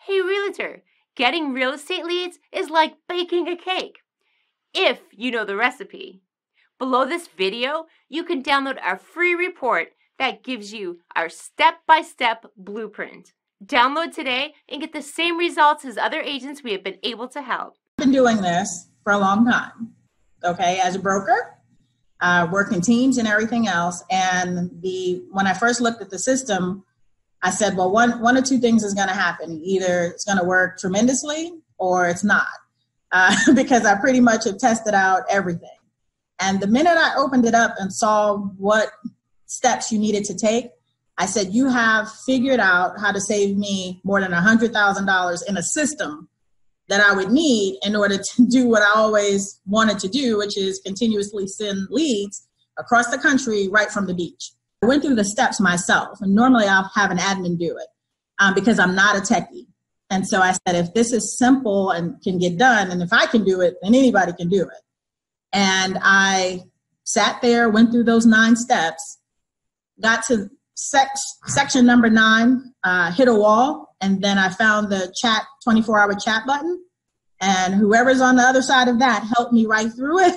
Hey realtor, getting real estate leads is like baking a cake, if you know the recipe. Below this video, you can download our free report that gives you our step-by-step blueprint. Download today and get the same results as other agents we have been able to help. I've been doing this for a long time, okay, as a broker, working teams and everything else. And when I first looked at the system, I said, well, one or two things is going to happen. Either it's going to work tremendously or it's not, because I pretty much have tested out everything. And the minute I opened it up and saw what steps you needed to take, I said, you have figured out how to save me more than $100,000 in a system that I would need in order to do what I always wanted to do, which is continuously send leads across the country right from the beach. I went through the steps myself, and normally I'll have an admin do it because I'm not a techie. And so I said, if this is simple and can get done, and if I can do it, then anybody can do it. And I sat there, went through those 9 steps, got to section number 9, hit a wall, and then I found the 24-hour chat button, and whoever's on the other side of that helped me right through it.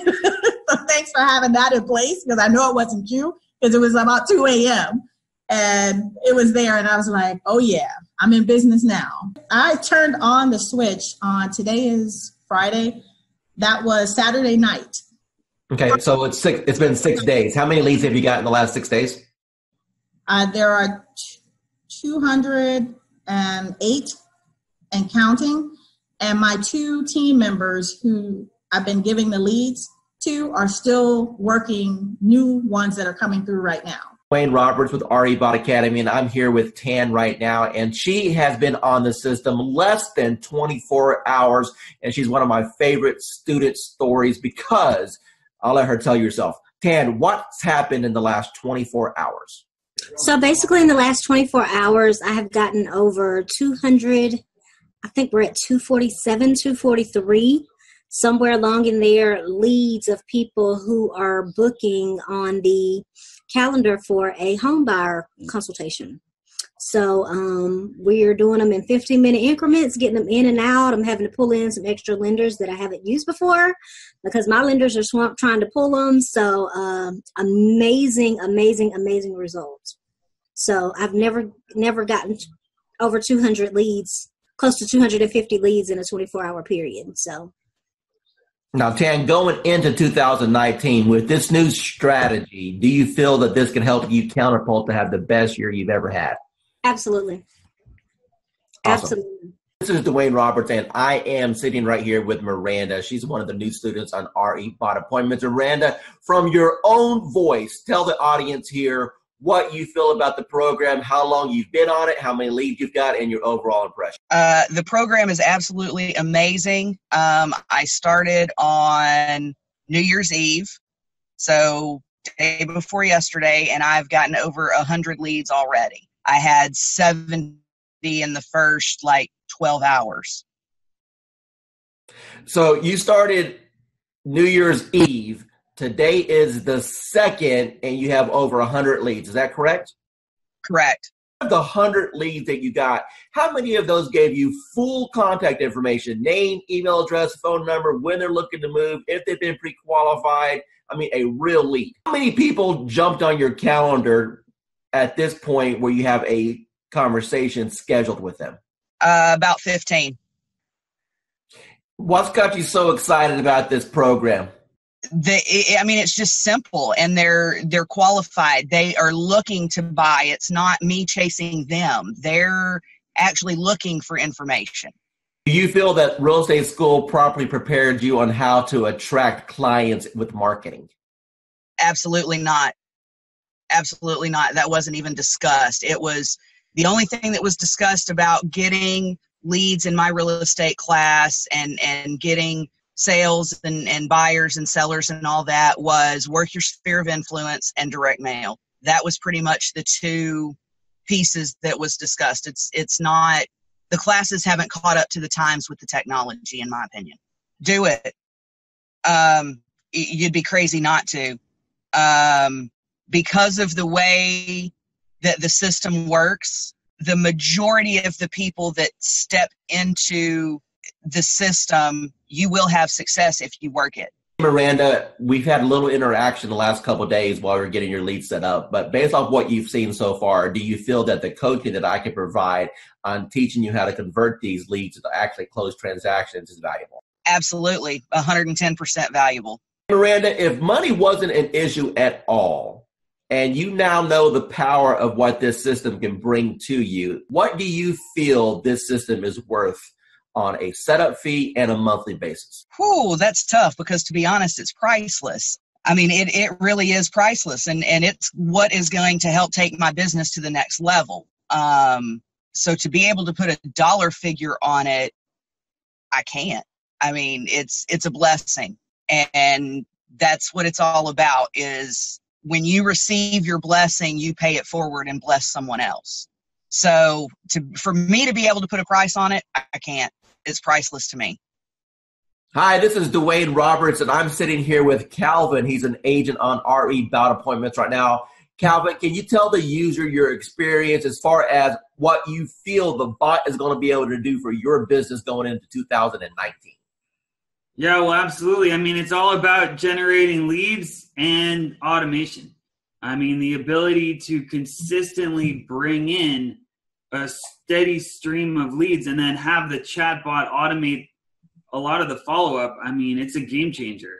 So thanks for having that in place, because I know it wasn't you, because it was about 2 a.m. and it was there, and I was like, oh yeah, I'm in business now. I turned on the switch on, today is Friday, that was Saturday night. Okay, so it's been 6 days. How many leads have you got in the last 6 days? There are 208 and counting, and my 2 team members who I've been giving the leads to are still working new ones that are coming through right now. Dwayne Roberts with RE Bot Academy, and I'm here with Tan right now, and she has been on the system less than 24 hours, and she's one of my favorite student stories because I'll let her tell you herself. Tan, what's happened in the last 24 hours? So basically in the last 24 hours, I have gotten over 200, I think we're at 247, 243, somewhere along in there, leads of people who are booking on the calendar for a home buyer consultation. So we're doing them in 15-minute increments, getting them in and out. I'm having to pull in some extra lenders that I haven't used before because my lenders are swamped trying to pull them. So amazing, amazing, amazing results. So I've never gotten over 200 leads, close to 250 leads in a 24-hour period. So. Now, Tan, going into 2019 with this new strategy, do you feel that this can help you catapult to have the best year you've ever had? Absolutely. Awesome. Absolutely. This is Dwayne Roberts, and I am sitting right here with Miranda. She's one of the new students on RE Bot Appointments. Miranda, from your own voice, tell the audience here what you feel about the program, how long you've been on it, how many leads you've got, and your overall impression. The program is absolutely amazing. I started on New Year's Eve, so day before yesterday, and I've gotten over 100 leads already. I had 70 in the first 12 hours. So you started New Year's Eve. Today is the 2nd, and you have over 100 leads. Is that correct? Correct. Of the 100 leads that you got, how many of those gave you full contact information, name, email address, phone number, when they're looking to move, if they've been pre-qualified? I mean, a real lead. How many people jumped on your calendar at this point where you have a conversation scheduled with them? About 15. What's got you so excited about this program? It's just simple, and they're qualified. They are looking to buy. It's not me chasing them. They're actually looking for information. Do you feel that real estate school properly prepared you on how to attract clients with marketing? Absolutely not. Absolutely not. That wasn't even discussed. It was the only thing that was discussed about getting leads in my real estate class and getting sales and buyers and sellers and all that was work your sphere of influence and direct mail. That was pretty much the 2 pieces that was discussed. It's not, the classes haven't caught up to the times with the technology, in my opinion. Do it. You'd be crazy not to. Because of the way that the system works, the majority of the people that step into the system, you will have success if you work it. Miranda, we've had a little interaction the last couple of days while we're getting your lead set up, but based off what you've seen so far, do you feel that the coaching that I can provide on teaching you how to convert these leads to actually close transactions is valuable? Absolutely, 110% valuable. Miranda, if money wasn't an issue at all, and you now know the power of what this system can bring to you, what do you feel this system is worth on a setup fee and a monthly basis? Whew, that's tough because, to be honest, it's priceless. I mean, it really is priceless, and it's what is going to help take my business to the next level. So to be able to put a dollar figure on it, I can't. I mean, it's a blessing, and that's what it's all about, is when you receive your blessing, you pay it forward and bless someone else. So for me to be able to put a price on it, I can't. It's priceless to me. Hi, this is Dwayne Roberts, and I'm sitting here with Calvin. He's an agent on RE Bout Appointments right now. Calvin, can you tell the user your experience as far as what you feel the bot is going to be able to do for your business going into 2019? Yeah, well, absolutely. I mean, it's all about generating leads and automation. I mean, the ability to consistently bring in a steady stream of leads and then have the chatbot automate a lot of the follow-up. I mean, it's a game changer.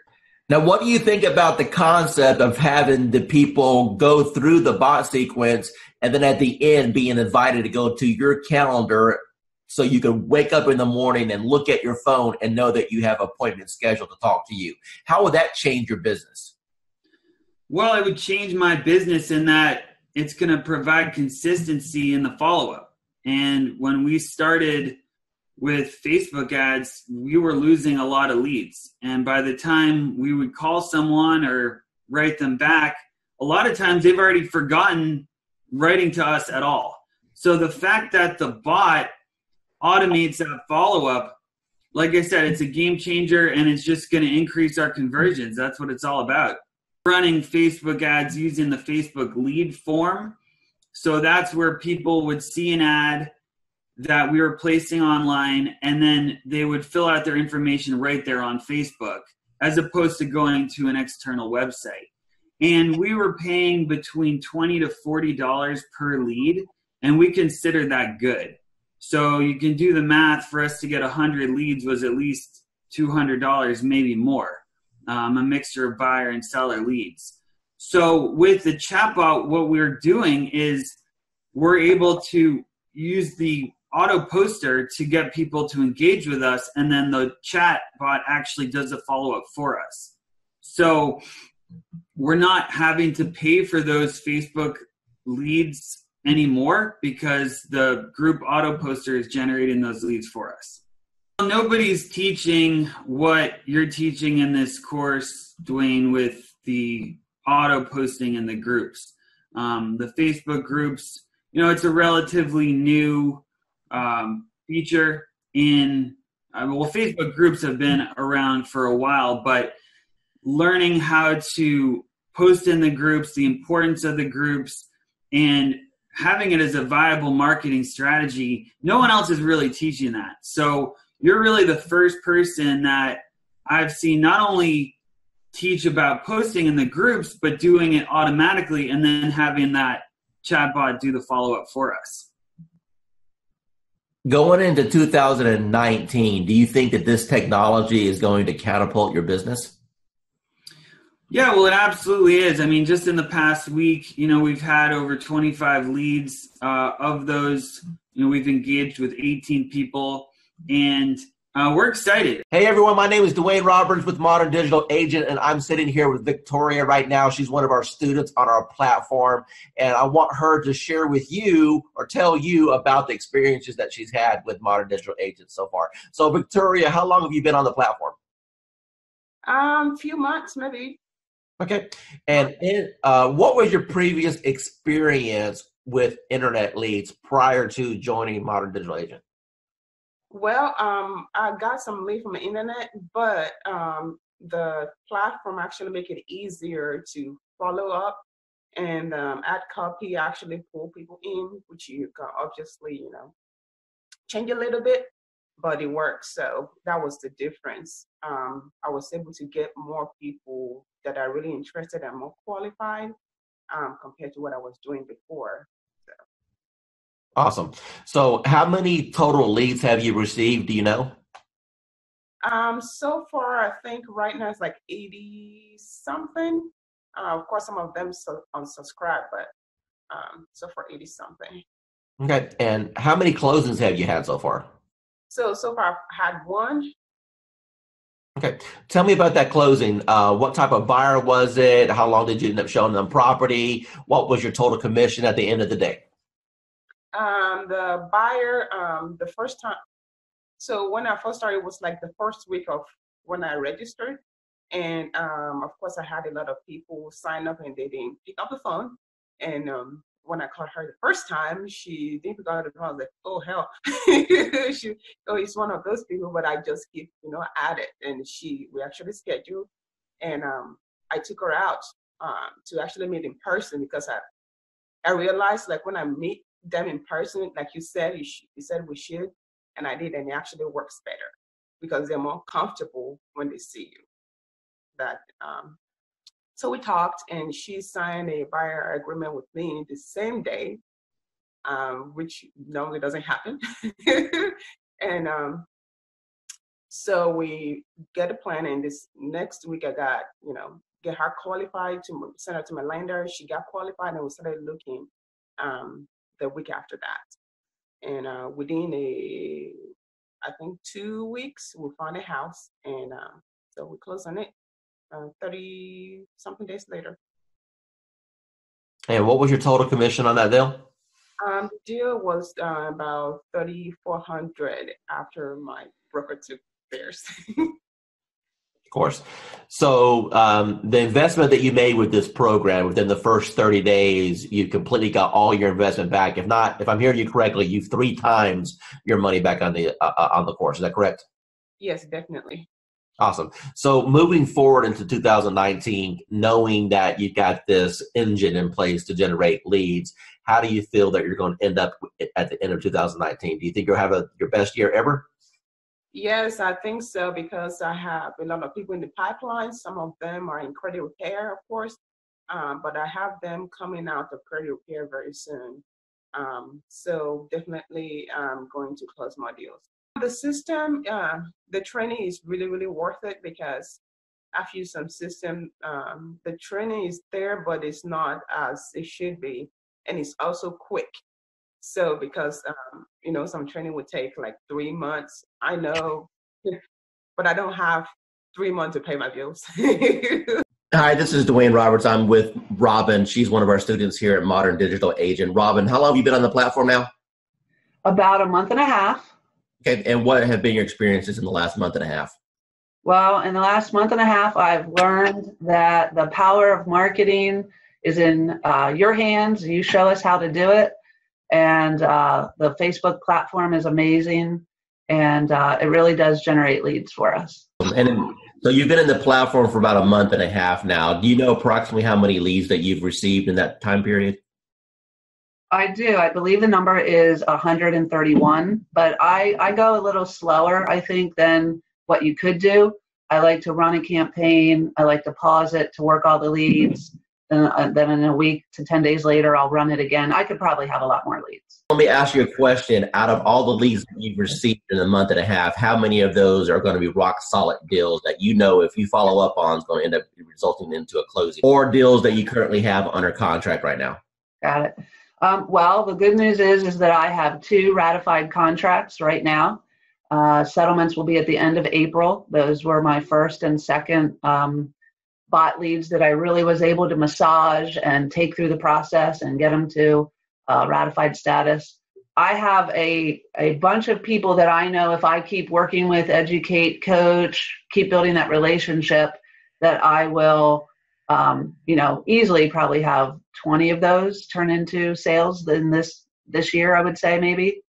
Now, what do you think about the concept of having the people go through the bot sequence and then at the end being invited to go to your calendar so you can wake up in the morning and look at your phone and know that you have appointments scheduled to talk to you? How would that change your business? Well, it would change my business in that it's going to provide consistency in the follow-up. And when we started with Facebook ads, we were losing a lot of leads. And by the time we would call someone or write them back, a lot of times they've already forgotten writing to us at all. So the fact that the bot automates that follow-up, like I said, it's a game changer, and it's just going to increase our conversions. That's what it's all about. Running Facebook ads using the Facebook lead form. So that's where people would see an ad that we were placing online, and then they would fill out their information right there on Facebook, as opposed to going to an external website. And we were paying between $20 to $40 per lead, and we consider that good. So you can do the math. For us to get 100 leads was at least $200, maybe more, a mixture of buyer and seller leads. So with the chatbot, what we're doing is we're able to use the auto poster to get people to engage with us, and then the chatbot actually does a follow-up for us. So we're not having to pay for those Facebook leads anymore because the group auto poster is generating those leads for us. Nobody's teaching what you're teaching in this course, Dwayne, with the auto posting in the groups. The Facebook groups, it's a relatively new feature in, Facebook groups have been around for a while, but learning how to post in the groups, the importance of the groups, and having it as a viable marketing strategy, no one else is really teaching that. So you're really the first person that I've seen not only teach about posting in the groups, but doing it automatically and then having that chatbot do the follow-up for us. Going into 2019, do you think that this technology is going to catapult your business? Yeah, well, it absolutely is. I mean, just in the past week, we've had over 25 leads. Of those, we've engaged with 18 people, and we're excited. Hey, everyone. My name is Dwayne Roberts with Modern Digital Agent, and I'm sitting here with Victoria right now. She's one of our students on our platform, and I want her to share with you or tell you about the experiences that she's had with Modern Digital Agent so far. So, Victoria, how long have you been on the platform? Few months, maybe. Okay. And what was your previous experience with internet leads prior to joining Modern Digital Agent? Well, I got some lead from the internet, but the platform actually make it easier to follow up And ad copy actually pull people in, which you can obviously, change a little bit, but it works. So that was the difference. I was able to get more people that are really interested and more qualified compared to what I was doing before. So. Awesome. So how many total leads have you received? Do you know? So far, I think right now it's like 80 something. Of course, some of them unsubscribe, but so far 80 something. Okay. And how many closings have you had so far? So far I've had one. Okay. Tell me about that closing. What type of buyer was it? How long did you end up showing them property? What was your total commission at the end of the day? The buyer, the first time, so when I first started, it was like the first week of when I registered. And of course, I had a lot of people sign up and they didn't pick up the phone. And when I called her the first time, she didn't pick up the phone. I was like, oh, hell. It's one of those people, but I just keep, at it. And we actually scheduled. And I took her out to actually meet in person because I realized, like, when I meet them in person, like you said, you said we should, and I did, and it actually works better because they're more comfortable when they see you. So we talked, and she signed a buyer agreement with me the same day, which normally doesn't happen. And so we get a plan, and this next week I got, get her qualified to send her to my lender. She got qualified, and we started looking the week after that. And within I think 2 weeks, we found a house, and so we closed on it 30 something days later. And what was your total commission on that deal? The deal was about $3,400 after my broker took theirs. Of course. So the investment that you made with this program within the first 30 days, you completely got all your investment back. If not, if I'm hearing you correctly, you've 3 times your money back on the course. Is that correct? Yes, definitely. Awesome. So moving forward into 2019, knowing that you've got this engine in place to generate leads, how do you feel that you're going to end up at the end of 2019? Do you think you'll have your best year ever? Yes, I think so, because I have a lot of people in the pipeline. Some of them are in credit repair, of course, but I have them coming out of credit repair very soon. So definitely I'm going to close more deals. The system, the training is really, really worth it because I've used some system. The training is there, but it's not as it should be. And it's also quick. So because, some training would take like 3 months, I know, but I don't have 3 months to pay my bills. Hi, this is Dwayne Roberts. I'm with Robin. She's one of our students here at Modern Digital Agent. Robin, how long have you been on the platform now? About a month and a half. Okay, and what have been your experiences in the last month and a half? Well, in the last month and a half, I've learned that the power of marketing is in your hands. You show us how to do it. And the Facebook platform is amazing. And it really does generate leads for us. And so you've been in the platform for about a month and a half now. Do you know approximately how many leads that you've received in that time period? I do. I believe the number is 131, but I go a little slower, I think, than what you could do. I like to run a campaign. I like to pause it to work all the leads. Then in a week to 10 days later, I'll run it again. I could probably have a lot more leads. Let me ask you a question. Out of all the leads that you've received in a month and a half, how many of those are going to be rock solid deals that if you follow up on is going to end up resulting into a closing, or deals that you currently have under contract right now? Got it. Well, the good news is that I have 2 ratified contracts right now. Settlements will be at the end of April. Those were my first and second bot leads that I really was able to massage and take through the process and get them to ratified status. I have a bunch of people that I know if I keep working with, educate, coach, keep building that relationship, that I will easily probably have 20 of those turn into sales in this year, I would say maybe.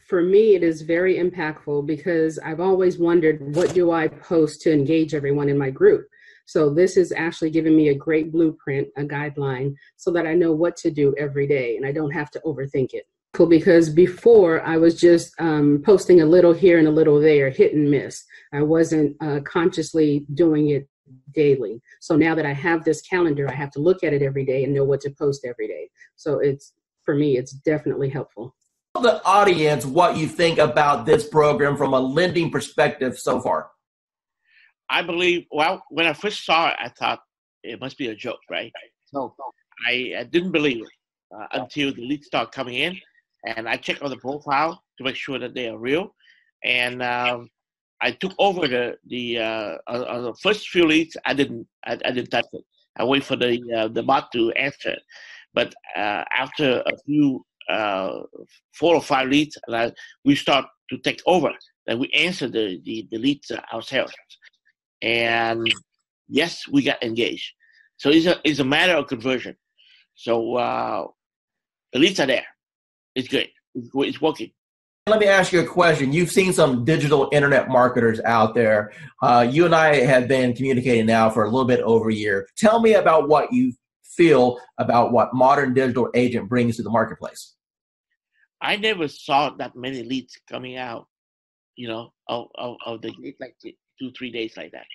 For me, it is very impactful because I've always wondered, what do I post to engage everyone in my group? So this is actually giving me a great blueprint, a guideline, so that I know what to do every day and I don't have to overthink it. Because before I was just posting a little here and a little there, hit and miss. I wasn't consciously doing it daily. So now that I have this calendar, I have to look at it every day and know what to post every day. So for me, it's definitely helpful. Tell the audience what you think about this program from a lending perspective so far. I believe, well, when I first saw it, I thought it must be a joke, right? So I didn't believe it until the leads start coming in, and I checked on the profile to make sure that they are real. And I took over the first few leads. I didn't touch it. I wait for the bot to answer it. But after a few 4 or 5 leads, we start to take over. Then we answer the leads ourselves. And yes, we got engaged. So it's a matter of conversion. So the leads are there. It's good. It's working. Let me ask you a question. You've seen some digital internet marketers out there. You and I have been communicating now for a little bit over a year. Tell me about what you feel about what Modern Digital Agent brings to the marketplace. I never saw that many leads coming out, of the like 2-3 days like that.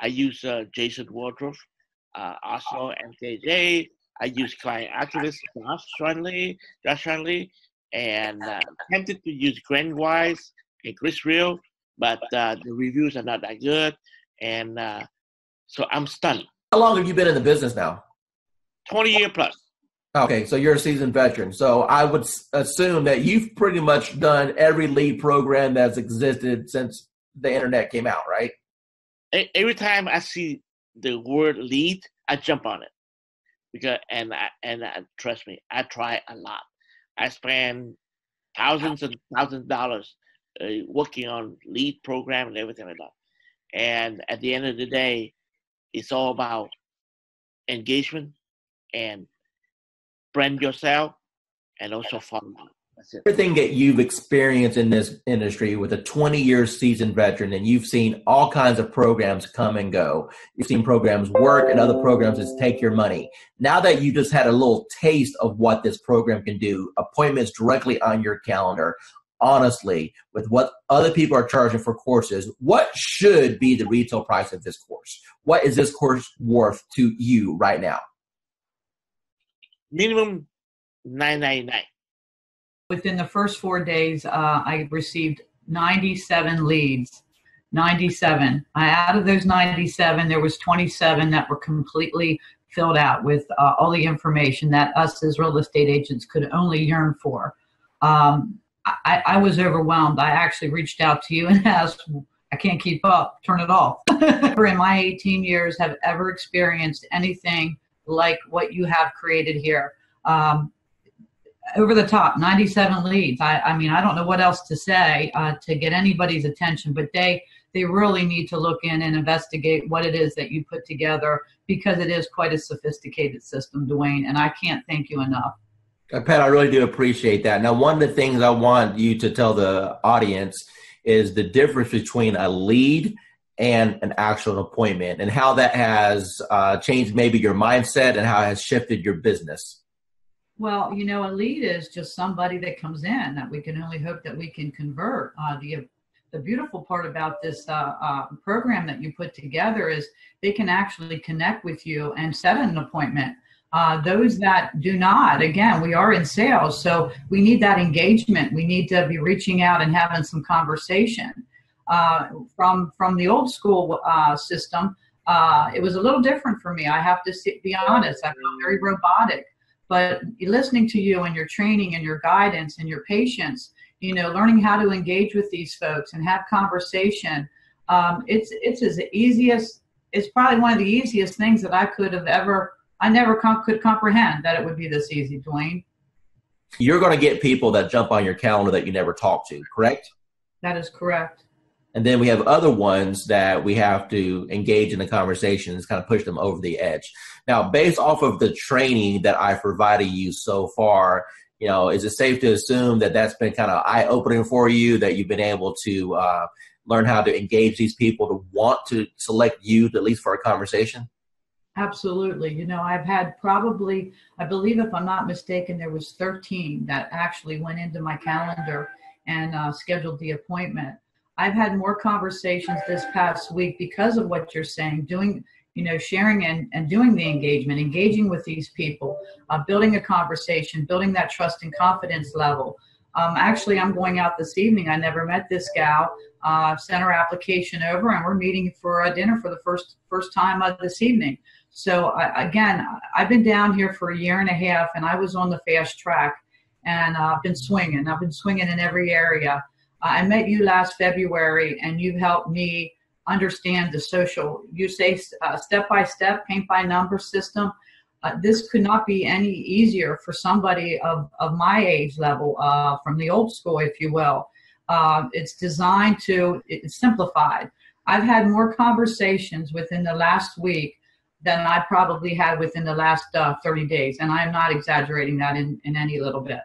I use Jason Wardroff, also MKJ. I use Client Activist, Josh Shanley, and attempted to use Grant Wise and Chris Real, but the reviews are not that good, and so I'm stunned. How long have you been in the business now? 20 years plus. Okay, so you're a seasoned veteran. So I would assume that you've pretty much done every lead program that's existed since the internet came out, right? Every time I see the word lead, I jump on it. Because trust me, I try a lot. I spend thousands and thousands of dollars working on lead program and everything like that. And at the end of the day, it's all about engagement and brand yourself and also follow up. That's it. Everything that you've experienced in this industry with a 20-year seasoned veteran, and you've seen all kinds of programs come and go. You've seen programs work and other programs just take your money. Now that you just had a little taste of what this program can do, appointments directly on your calendar, honestly, with what other people are charging for courses, what should be the retail price of this course? What is this course worth to you right now? Minimum $9.99. Within the first 4 days, I received 97 leads. 97. Out of those 97, there was 27 that were completely filled out with all the information that us as real estate agents could only yearn for. I was overwhelmed. I actually reached out to you and asked, I can't keep up, turn it off. Never in my 18 years have ever experienced anything like what you have created here. Over the top, 97 leads. I mean, I don't know what else to say to get anybody's attention, but they really need to look in and investigate what it is that you put together, because it is quite a sophisticated system, Dwayne, and I can't thank you enough. Pat, I really do appreciate that. Now, one of the things I want you to tell the audience is the difference between a lead and an actual appointment, and how that has changed maybe your mindset and how it has shifted your business. Well, a lead is just somebody that comes in that we can only hope that we can convert. The beautiful part about this program that you put together is they can actually connect with you and set an appointment. Those that do not, again, we are in sales, so we need that engagement. We need to be reaching out and having some conversation. From the old school system, it was a little different for me. I have to be honest. I felt very robotic. But listening to you and your training and your guidance and your patience, learning how to engage with these folks and have conversation, it's probably one of the easiest things that I never could comprehend that it would be this easy, Dwayne. You're going to get people that jump on your calendar that you never talk to, correct? That is correct. And then we have other ones that we have to engage in the conversations, kind of push them over the edge. Now, based off of the training that I've provided you so far, is it safe to assume that that's been kind of eye-opening for you, that you've been able to learn how to engage these people to want to select you, at least for a conversation? Absolutely. You know, I've had probably, I believe if I'm not mistaken, there was 13 that actually went into my calendar and scheduled the appointment. I've had more conversations this past week because of what you're saying, doing, you know, sharing and doing the engagement, engaging with these people, building a conversation, building that trust and confidence level. Actually, I'm going out this evening. I never met this gal. Sent her application over, and we're meeting for a dinner for the first time this evening. So again, I've been down here for a year and a half, and I was on the fast track, and I've been swinging. I've been swinging in every area. I met you last February, and you've helped me understand the social, you say step-by-step, paint-by-number system. This could not be any easier for somebody of my age level, from the old school, if you will. It's designed to, it's simplified. I've had more conversations within the last week than I probably had within the last 30 days. And I'm not exaggerating that in any little bit.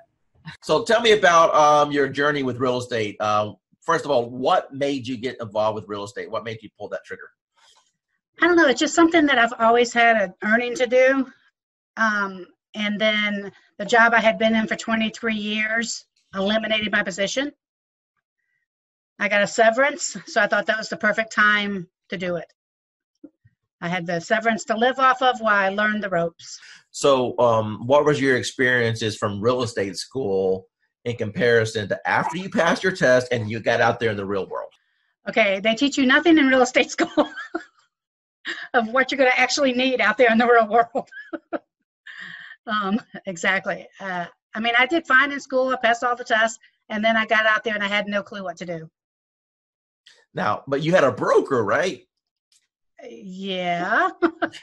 So tell me about your journey with real estate. First of all, what made you get involved with real estate? What made you pull that trigger? I don't know. It's just something that I've always had an earning to do. And then the job I had been in for 23 years eliminated my position. I got a severance, so I thought that was the perfect time to do it. I had the severance to live off of while I learned the ropes. So what was your experiences from real estate school in comparison to after you passed your test and you got out there in the real world? Okay, they teach you nothing in real estate school of what you're going to actually need out there in the real world. Exactly. I mean, I did fine in school. I passed all the tests, and then I got out there and I had no clue what to do. Now, but you had a broker, right? Yeah.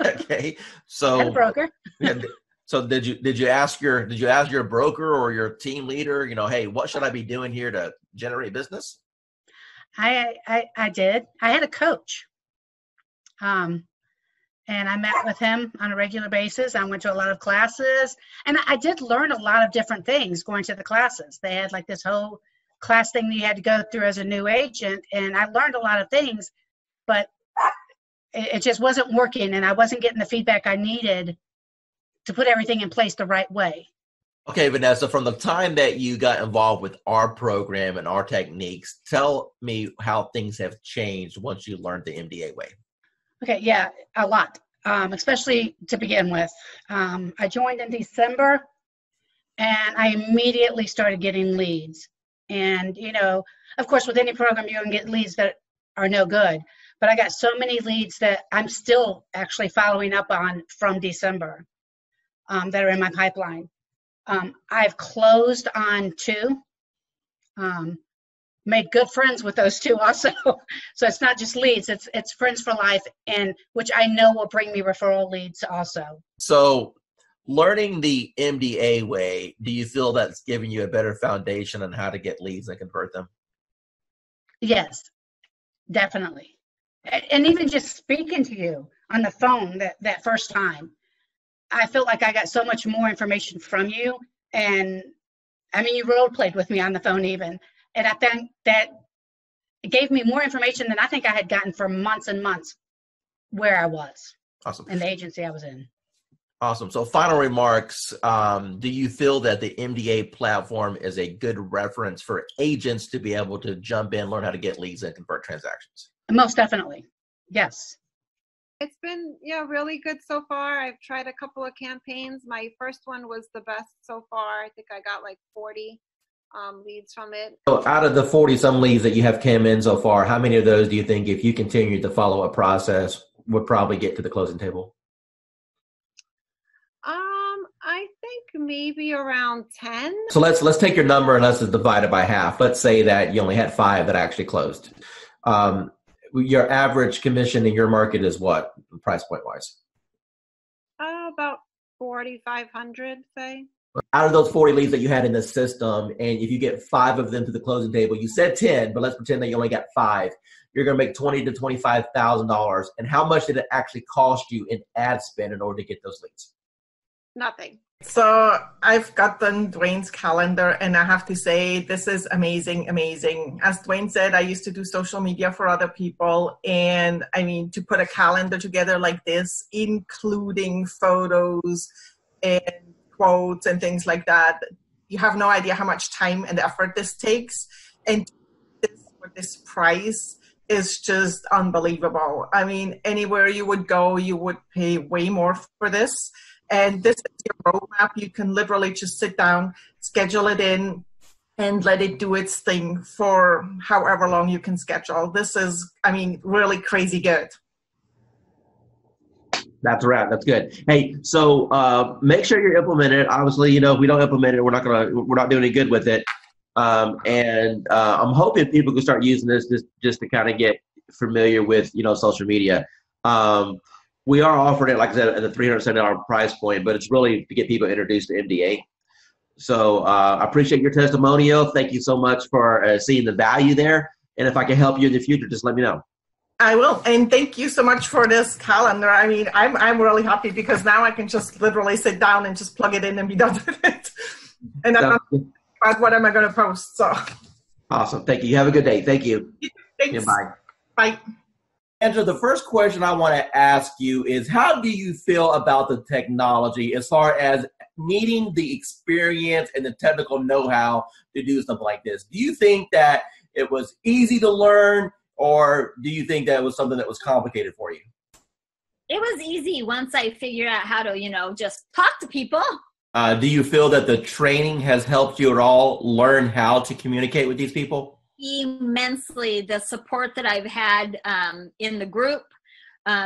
Okay. So had a broker. So did you ask your broker or your team leader, you know, hey, what should I be doing here to generate business? I did. I had a coach. And I met with him on a regular basis. I went to a lot of classes, and I did learn a lot of different things going to the classes. They had like this whole class thing that you had to go through as a new agent, and I learned a lot of things, but it just wasn't working, and I wasn't getting the feedback I needed to put everything in place the right way. Okay, Vanessa, from the time that you got involved with our program and our techniques, tell me how things have changed once you learned the MDA way. Okay, yeah, a lot, especially to begin with. I joined in December, and I immediately started getting leads. And, you know, of course, with any program, you're going to get leads that are no good. But I got so many leads that I'm still actually following up on from December that are in my pipeline. I've closed on 2. Made good friends with those 2 also. So it's not just leads, it's friends for life, and which I know will bring me referral leads also. So learning the MDA way, do you feel that's giving you a better foundation on how to get leads and convert them? Yes, definitely. And even just speaking to you on the phone that first time, I felt like I got so much more information from you. And I mean, you role played with me on the phone even. And I think that it gave me more information than I think I had gotten for months and months where I was. Awesome. In the agency I was in. Awesome. So final remarks, do you feel that the MDA platform is a good reference for agents to be able to jump in, learn how to get leads and convert transactions? Most definitely. Yes. It's been, really good so far. I've tried a couple of campaigns. My first one was the best so far. I think I got like 40 leads from it. So out of the 40 some leads that you have came in so far, how many of those do you think, if you continue the follow-up process, would probably get to the closing table? I think maybe around 10. So let's take your number and let's divide it by half. Let's say that you only had 5 that actually closed. Your average commission in your market is what, price point wise? About 4,500, say. Out of those 40 leads that you had in the system, and if you get 5 of them to the closing table, you said 10, but let's pretend that you only got 5. You're going to make $20,000 to $25,000. And how much did it actually cost you in ad spend in order to get those leads? Nothing. So I've gotten Dwayne's calendar, and I have to say this is amazing, amazing. As Dwayne said, I used to do social media for other people, and I mean, to put a calendar together like this, including photos and quotes and things like that, you have no idea how much time and effort this takes. And this price is just unbelievable. I mean, anywhere you would go, you would pay way more for this. And this is your roadmap. You can literally just sit down, schedule it in, and let it do its thing for however long you can schedule. This is, I mean, really crazy good. That's a wrap. That's good. Hey, so make sure you're implementing it. Obviously, you know, if we don't implement it, we're not doing any good with it. And I'm hoping people can start using this just to kind of get familiar with, you know, social media. We are offering it, like I said, at the $370 price point, but it's really to get people introduced to MDA. So I appreciate your testimonial. Thank you so much for seeing the value there. And if I can help you in the future, just let me know. I will. And thank you so much for this calendar. I mean, I'm really happy because now I can just literally sit down and just plug it in and be done with it. And I'm not about what am I going to post. So awesome. Thank you. You have a good day. Thank you. Thanks. Yeah, bye. Bye. Andrew, the first question I want to ask you is, how do you feel about the technology as far as needing the experience and the technical know-how to do something like this? Do you think that it was easy to learn, or do you think that it was something that was complicated for you? It was easy once I figured out how to, you know, just talk to people. Do you feel that the training has helped you at all learn how to communicate with these people? Immensely. The support that I've had in the group,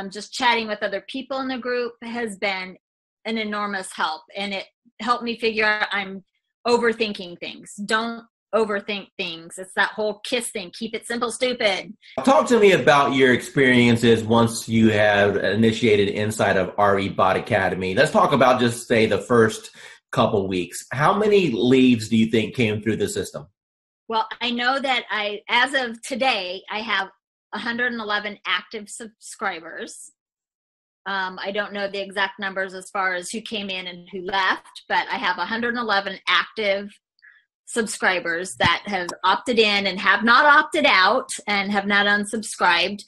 just chatting with other people in the group, has been an enormous help. And it helped me figure out I'm overthinking things. Don't overthink things. It's that whole KISS thing. Keep it simple, stupid. Talk to me about your experiences once you have initiated inside of RE Bot Academy. Let's talk about just say the first couple weeks. How many leads do you think came through the system? Well, I know that as of today, I have 111 active subscribers. I don't know the exact numbers as far as who came in and who left, but I have 111 active subscribers that have opted in and have not opted out and have not unsubscribed.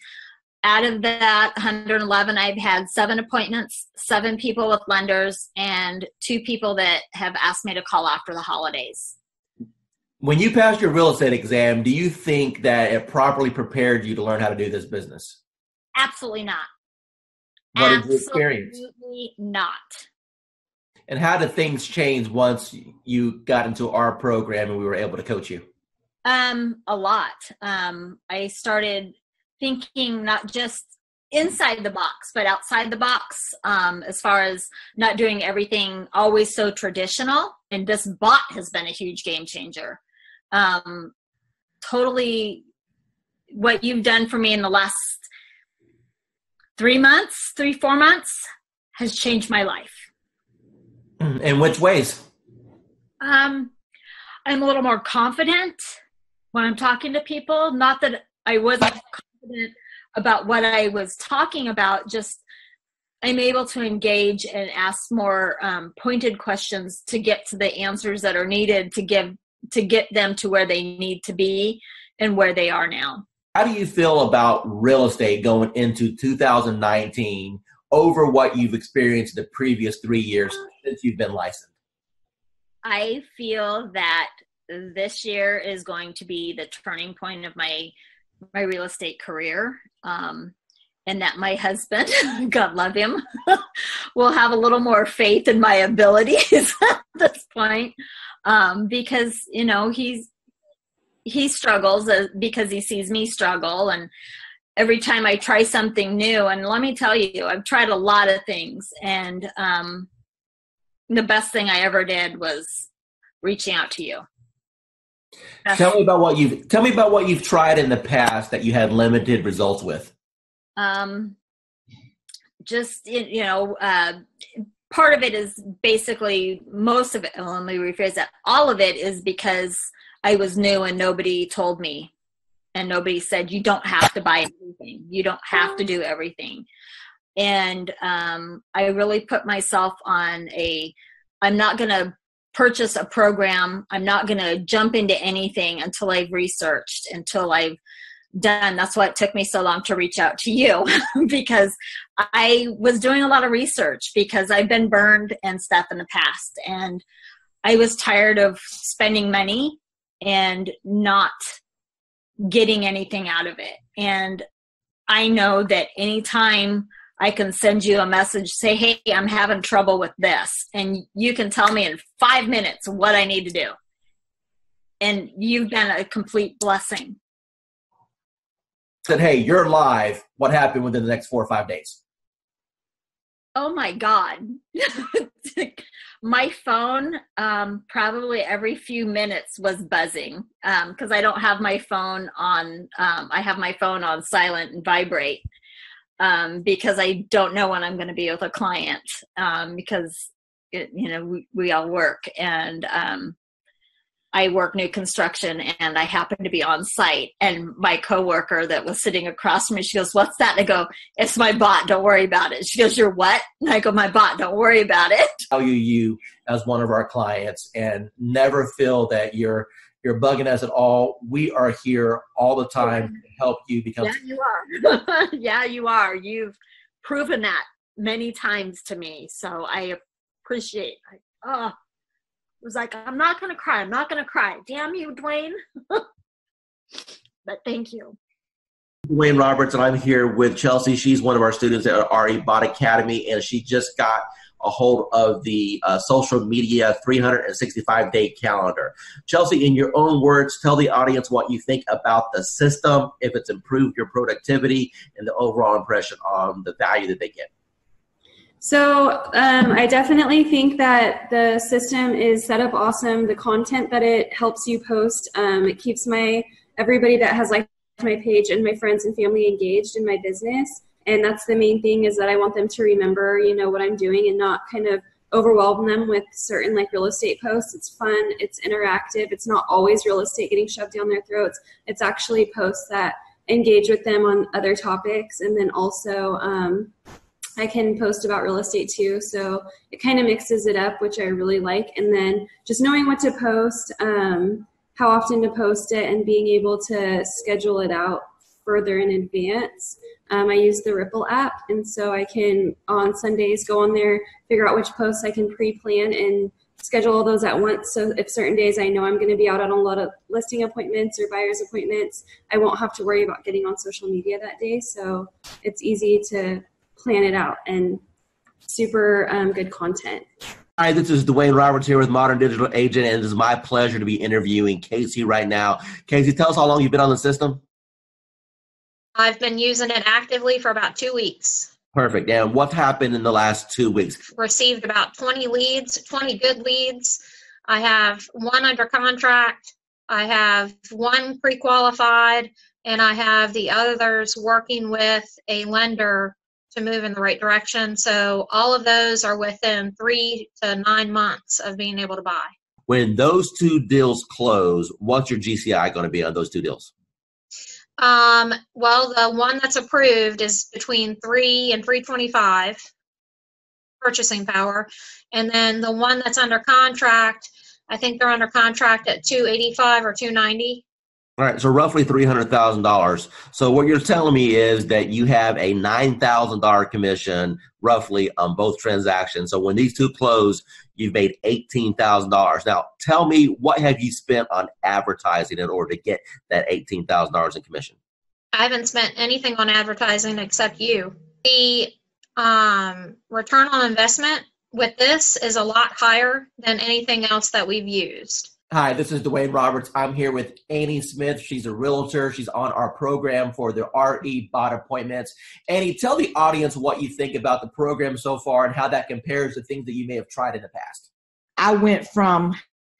Out of that 111, I've had 7 appointments, 7 people with lenders, and 2 people that have asked me to call after the holidays. When you passed your real estate exam, do you think that it properly prepared you to learn how to do this business? Absolutely not. What is your experience? Absolutely not. And how did things change once you got into our program and we were able to coach you? A lot. I started thinking not just inside the box, but outside the box, as far as not doing everything always so traditional. And this bot has been a huge game changer. Totally what you've done for me in the last 4 months has changed my life. In which ways? I'm a little more confident when I'm talking to people. Not that I wasn't confident about what I was talking about, just I'm able to engage and ask more pointed questions to get to the answers that are needed to get them to where they need to be and where they are now. How do you feel about real estate going into 2019 over what you've experienced the previous 3 years since you've been licensed? I feel that this year is going to be the turning point of my real estate career. And that my husband, God love him, will have a little more faith in my abilities at this point. Because, you know, he struggles because he sees me struggle. And every time I try something new, and let me tell you, I've tried a lot of things. And the best thing I ever did was reaching out to you. Tell me about what you've tried in the past that you had limited results with. Just, you know, part of it is basically most of it. Well, let me rephrase that. All of it is because I was new and nobody told me, and nobody said, you don't have to buy everything. You don't have to do everything. And I really put myself on I'm not going to purchase a program. I'm not going to jump into anything until I've researched, until I've done. That's why it took me so long to reach out to you, because I was doing a lot of research, because I've been burned and stuff in the past. And I was tired of spending money and not getting anything out of it. And I know that anytime I can send you a message, say, hey, I'm having trouble with this, and you can tell me in 5 minutes what I need to do. And you've been a complete blessing. Said, hey, you're live. What happened within the next 4 or 5 days? Oh my God. My phone, probably every few minutes was buzzing, because I don't have my phone on, I have my phone on silent and vibrate, because I don't know when I'm going to be with a client, because, we all work, and I work new construction, and I happen to be on site, and my coworker that was sitting across from me, she goes, what's that? And I go, it's my bot. Don't worry about it. She goes, you're what? And I go, my bot. Don't worry about it. Value you as one of our clients, and never feel that you're bugging us at all. We are here all the time to help you become. Yeah, you are. Yeah, you are. You've proven that many times to me. So I appreciate it. It was like, I'm not going to cry. I'm not going to cry. Damn you, Dwayne. But thank you. Dwayne Roberts, and I'm here with Chelsea. She's one of our students at RE Bot Academy, and she just got a hold of the social media 365-day calendar. Chelsea, in your own words, tell the audience what you think about the system, if it's improved your productivity, and the overall impression on the value that they get. So I definitely think that the system is set up awesome. The content that it helps you post, it keeps everybody that has liked my page and my friends and family engaged in my business. And that's the main thing, is that I want them to remember, what I'm doing, and not kind of overwhelm them with certain real estate posts. It's fun, it's interactive, it's not always real estate getting shoved down their throats. It's actually posts that engage with them on other topics. And then also I can post about real estate too. So it kind of mixes it up, which I really like. And then just knowing what to post, how often to post it, and being able to schedule it out further in advance. I use the Ripple app, and so I can, on Sundays, go on there, figure out which posts I can pre-plan and schedule all those at once. So if certain days I know I'm going to be out on a lot of listing appointments or buyer's appointments, I won't have to worry about getting on social media that day. So it's easy to plan it out, and super good content. Hi, this is Dwayne Roberts here with Modern Digital Agent, and it is my pleasure to be interviewing Casey right now. Casey, tell us how long you've been on the system. I've been using it actively for about 2 weeks. Perfect. And what's happened in the last 2 weeks? Received about 20 leads, 20 good leads. I have 1 under contract. I have 1 pre-qualified, and I have the others working with a lender to move in the right direction. So all of those are within 3 to 9 months of being able to buy. When those 2 deals close, what's your GCI going to be on those 2 deals? Well, the one that's approved is between 3 and 325 purchasing power. And then the one that's under contract, I think they're under contract at 285 or 290. All right, so roughly $300,000. So what you're telling me is that you have a $9,000 commission roughly on both transactions. So when these 2 close, you've made $18,000. Now, tell me, what have you spent on advertising in order to get that $18,000 in commission? I haven't spent anything on advertising except you. The return on investment with this is a lot higher than anything else that we've used. Hi, this is Dwayne Roberts. I'm here with Annie Smith. She's a realtor. She's on our program for the RE Bot appointments. Annie, tell the audience what you think about the program so far and how that compares to things that you may have tried in the past. I went from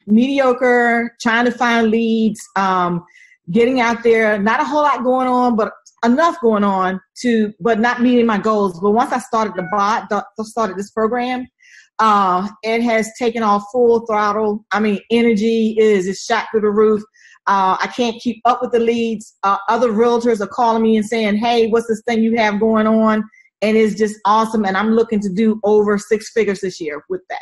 mediocre, trying to find leads, getting out there, not a whole lot going on, but enough going on but not meeting my goals. But once I started the bot, started this program, it has taken off full throttle. I mean, energy is shot through the roof. I can't keep up with the leads. Other realtors are calling me and saying, hey, what's this thing you have going on? and it's just awesome. And I'm looking to do over 6 figures this year with that.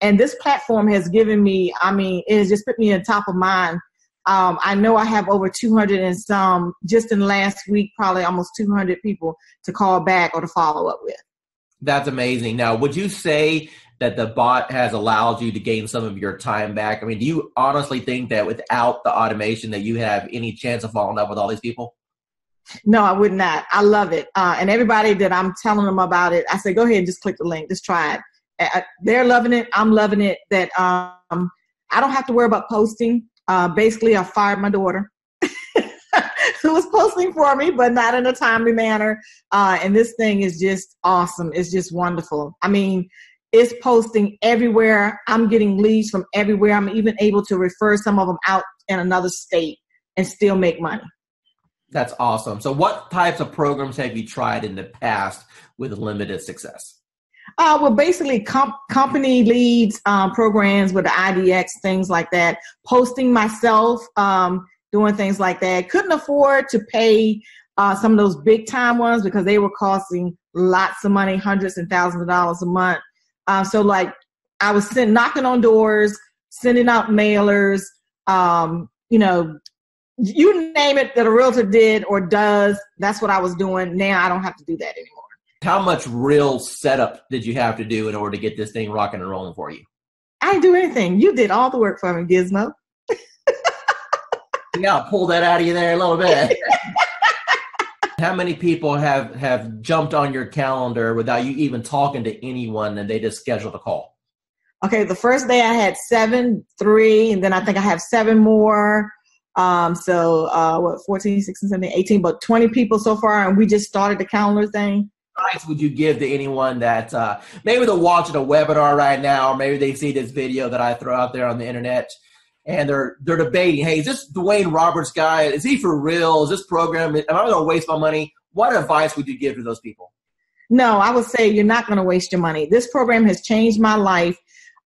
And this platform has given me, I mean, it has just put me on top of mind. I know I have over 200 and some, just in the last week, probably almost 200 people to call back or to follow up with. That's amazing. Now, would you say that the bot has allowed you to gain some of your time back? I mean, do you honestly think that without the automation that you have any chance of following up with all these people? No, I would not. I love it. And everybody that I'm telling them about it, I say, go ahead and just click the link. Just try it. They're loving it. I'm loving it. That I don't have to worry about posting. Basically, I fired my daughter who was posting for me, but not in a timely manner. And this thing is just awesome. It's just wonderful. I mean, it's posting everywhere. I'm getting leads from everywhere. I'm even able to refer some of them out in another state and still make money. That's awesome. So what types of programs have you tried in the past with limited success? Well, basically company leads, programs with the IDX, things like that. Posting myself, doing things like that. Couldn't afford to pay some of those big time ones because they were costing lots of money, hundreds and thousands of dollars a month. So like I was knocking on doors, sending out mailers, you name it that a realtor did or does, that's what I was doing. Now I don't have to do that anymore. How much real setup did you have to do in order to get this thing rocking and rolling for you? I didn't do anything. You did all the work for me, Gizmo. Yeah, I'll pull that out of you there a little bit. How many people have jumped on your calendar without you even talking to anyone and they just scheduled a call? Okay, the first day I had 7, 3, and then I think I have 7 more. 14, 16, 17, 18, but 20 people so far, and we just started the calendar thing. What advice would you give to anyone that maybe they're watching a webinar right now, or maybe they see this video that I throw out there on the internet, and they're debating, hey, is this Dwayne Roberts guy? Is he for real? Is this program, am I going to waste my money? What advice would you give to those people? No, I would say you're not going to waste your money. This program has changed my life.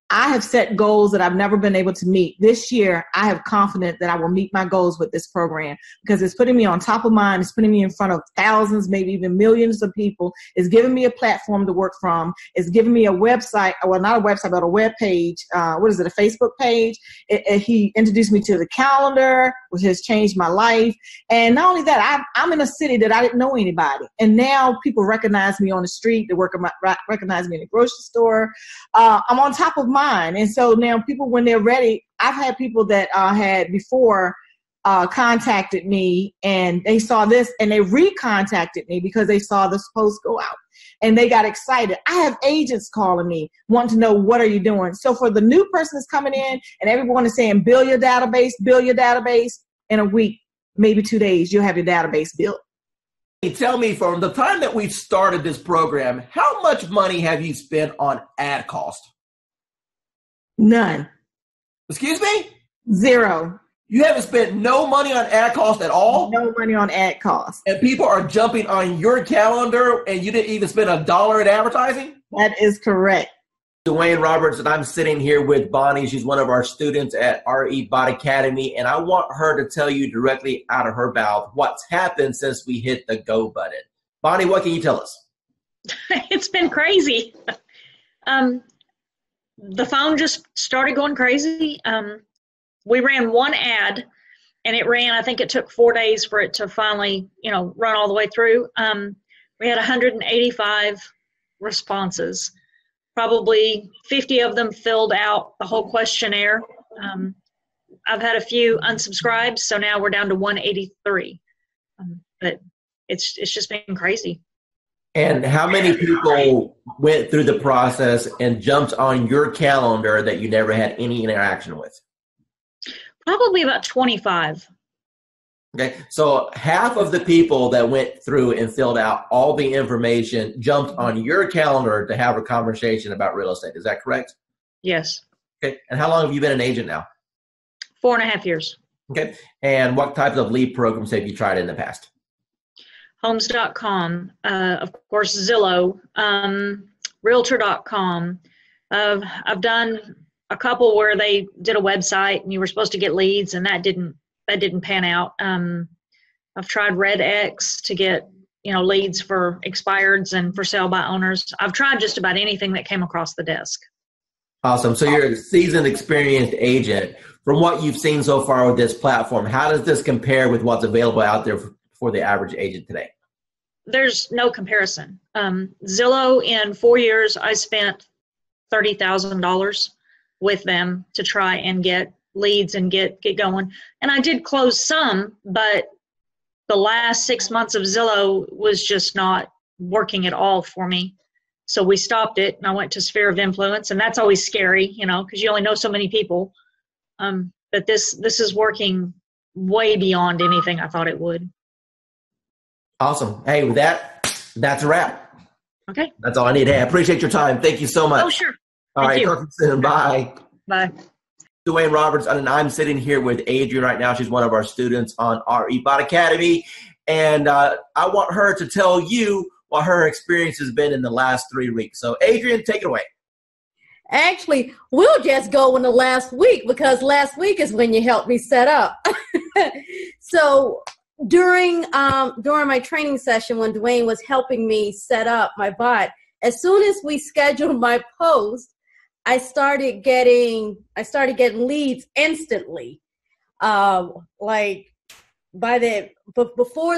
I have set goals that I've never been able to meet. This year, I have confidence that I will meet my goals with this program because it's putting me on top of mind. It's putting me in front of thousands, maybe even millions of people. It's giving me a platform to work from. It's giving me a website, well, not a website, but a web page. A Facebook page. He introduced me to the calendar, which has changed my life. And not only that, I'm in a city that I didn't know anybody. And now people recognize me on the street. They recognize me in the grocery store. I'm on top of mind. And so now people, when they're ready, I've had people that had before contacted me and they saw this and they recontacted me because they saw this post go out and they got excited. I have agents calling me wanting to know, what are you doing? So for the new person that's coming in and everyone is saying, build your database, in a week, maybe 2 days, you'll have your database built. Tell me, from the time that we started this program, how much money have you spent on ad cost? None. Excuse me? 0. You haven't spent no money on ad cost at all? No money on ad cost. And people are jumping on your calendar and you didn't even spend $1 in advertising? That is correct. Dwayne Roberts, and I'm sitting here with Bonnie. She's one of our students at RE Bot Academy, and I want her to tell you directly out of her mouth what's happened since we hit the go button. Bonnie, what can you tell us? It's been crazy. The phone just started going crazy. We ran one ad, and I think it took 4 days for it to finally, run all the way through. We had 185 responses. Probably 50 of them filled out the whole questionnaire. I've had a few unsubscribed, so now we're down to 183. But it's just been crazy. And how many people went through the process and jumped on your calendar that you never had any interaction with? Probably about 25. Okay, so half of the people that went through and filled out all the information jumped on your calendar to have a conversation about real estate. Is that correct? Yes. Okay, and how long have you been an agent now? 4.5 years. Okay, and what types of lead programs have you tried in the past? Homes.com, of course, Zillow, Realtor.com. I've done a couple where they did a website and you were supposed to get leads, and that didn't pan out. I've tried RedX to get leads for expireds and for sale by owners. I've tried just about anything that came across the desk. Awesome. So you're a seasoned, experienced agent. From what you've seen so far with this platform, how does this compare with what's available out there for the average agent today? There's no comparison. Zillow, in 4 years, I spent $30,000 with them to try and get leads and get going. And I did close some, but the last 6 months of Zillow was just not working at all for me. So we stopped it, and I went to Sphere of Influence, and that's always scary, because you only know so many people. But this is working way beyond anything I thought it would. Awesome. Hey, with that, that's a wrap. Okay. That's all I need. Hey, I appreciate your time. Thank you so much. Oh, sure. All right. Talk to you soon. Bye. Bye. Dwayne Roberts, and I'm sitting here with Adrienne right now. She's one of our students on our eBot Academy. And I want her to tell you what her experience has been in the last 3 weeks. So, Adrienne, take it away. Actually, we'll just go in the last week because last week is when you helped me set up. So during my training session when Dwayne was helping me set up my bot, as soon as we scheduled my post, I started getting leads instantly. Before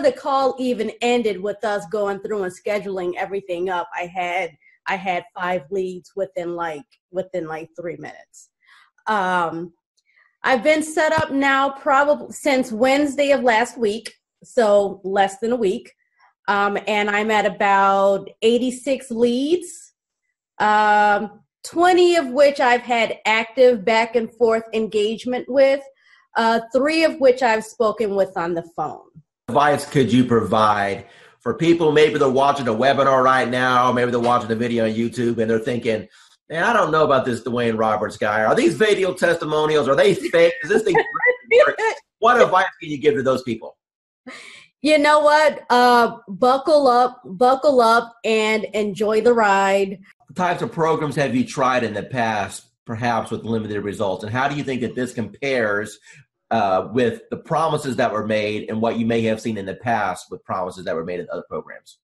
the call even ended with us going through and scheduling everything up, I had 5 leads within 3 minutes. I've been set up now probably since Wednesday of last week, so less than a week. And I'm at about 86 leads, 20 of which I've had active back and forth engagement with, 3 of which I've spoken with on the phone. What advice could you provide for people? Maybe they're watching a webinar right now, maybe they're watching a video on YouTube and they're thinking, man, I don't know about this Dwayne Roberts guy. Are these video testimonials? Are they fake? Is this thing What advice can you give to those people? You know what? Buckle up and enjoy the ride. What types of programs have you tried in the past, perhaps with limited results? And how do you think that this compares with the promises that were made and what you may have seen in the past with promises that were made in other programs?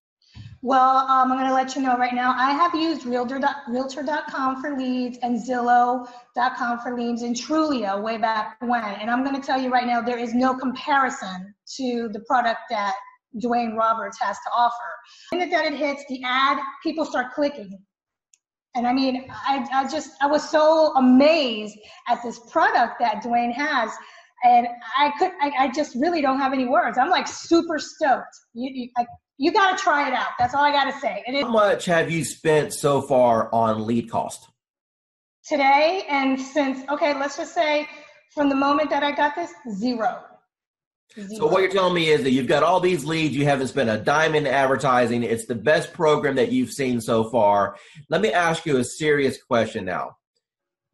Well, I'm going to let you know right now, I have used Realtor.com for leads and Zillow.com for leads and Trulia way back when. And I'm going to tell you right now, there is no comparison to the product that Dwayne Roberts has to offer. The minute that it hits the ad, people start clicking. And I mean, I was so amazed at this product that Dwayne has. And I just really don't have any words. I'm like super stoked. You got to try it out. That's all I got to say. How much have you spent so far on lead cost? Today and since, okay, let's just say from the moment that I got this, zero. So what you're telling me is that you've got all these leads, you haven't spent a dime in advertising. It's the best program that you've seen so far. Let me ask you a serious question now.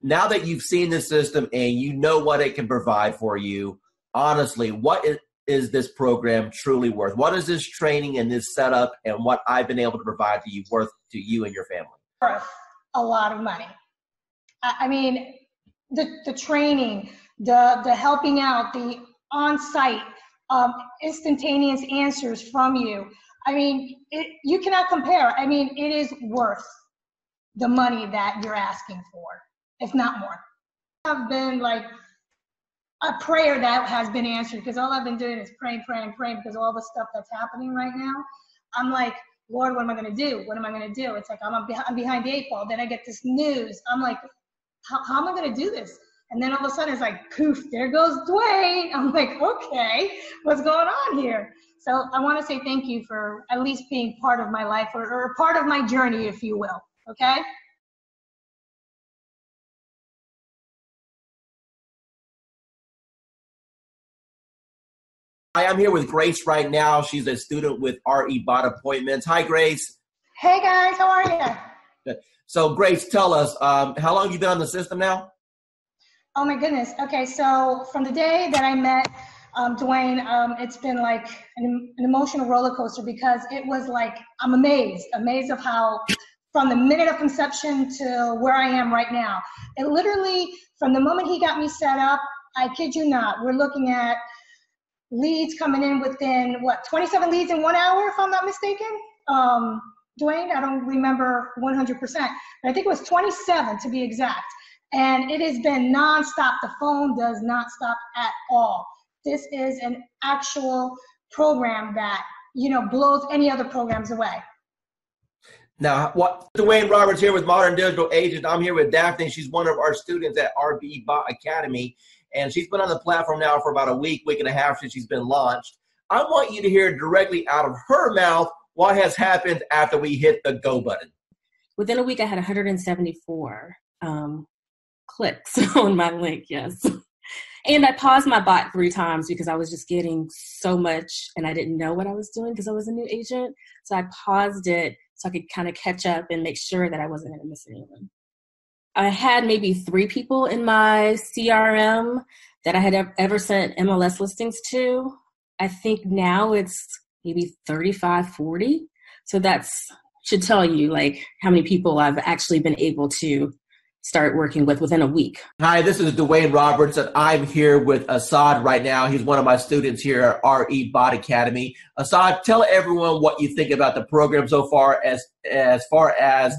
Now that you've seen the system and you know what it can provide for you, honestly, what is this program truly worth? What is this training and this setup and what I've been able to provide to you worth to you and your family? Worth a lot of money. I mean, the training, the helping out, the on-site instantaneous answers from you. I mean, you cannot compare. I mean, it is worth the money that you're asking for, if not more. I've been like a prayer that has been answered because all I've been doing is praying because of all the stuff that's happening right now. I'm like, Lord, what am I going to do? What am I going to do? It's like I'm behind the 8 ball. Then I get this news. I'm like, how am I going to do this? And then all of a sudden it's like, poof, there goes Dwayne. I'm like, okay, what's going on here? So I want to say thank you for at least being part of my life or part of my journey, if you will. Okay? Hi, I'm here with Grace right now. She's a student with RE Bot Appointments. Hi, Grace. Hey, guys. How are you? Good. So, Grace, tell us, how long have you been on the system now? Oh, my goodness. Okay, so from the day that I met Dwayne, it's been like an emotional roller coaster because it was like, I'm amazed of how from the minute of conception to where I am right now. It literally, from the moment he got me set up, I kid you not, we're looking at leads coming in within, 27 leads in 1 hour, if I'm not mistaken? Dwayne, I don't remember 100%, but I think it was 27 to be exact. And it has been nonstop. The phone does not stop at all. This is an actual program that, blows any other programs away. Now, Dwayne Roberts here with Modern Digital Agent. I'm here with Daphne. She's one of our students at RB Bot Academy, and she's been on the platform now for about a week and a half since she's been launched. I want you to hear directly out of her mouth what has happened after we hit the go button. Within a week, I had 174 clicks on my link, yes. And I paused my bot 3 times because I was just getting so much and I didn't know what I was doing because I was a new agent. So I paused it so I could kind of catch up and make sure that I wasn't going to miss anyone. I had maybe 3 people in my CRM that I had ever sent MLS listings to. I think now it's maybe 35, 40. So that's should tell you like how many people I've actually been able to start working with within a week. Hi, this is Dwayne Roberts, and I'm here with Assad right now. He's one of my students here at RE Bot Academy. Assad, tell everyone what you think about the program so far as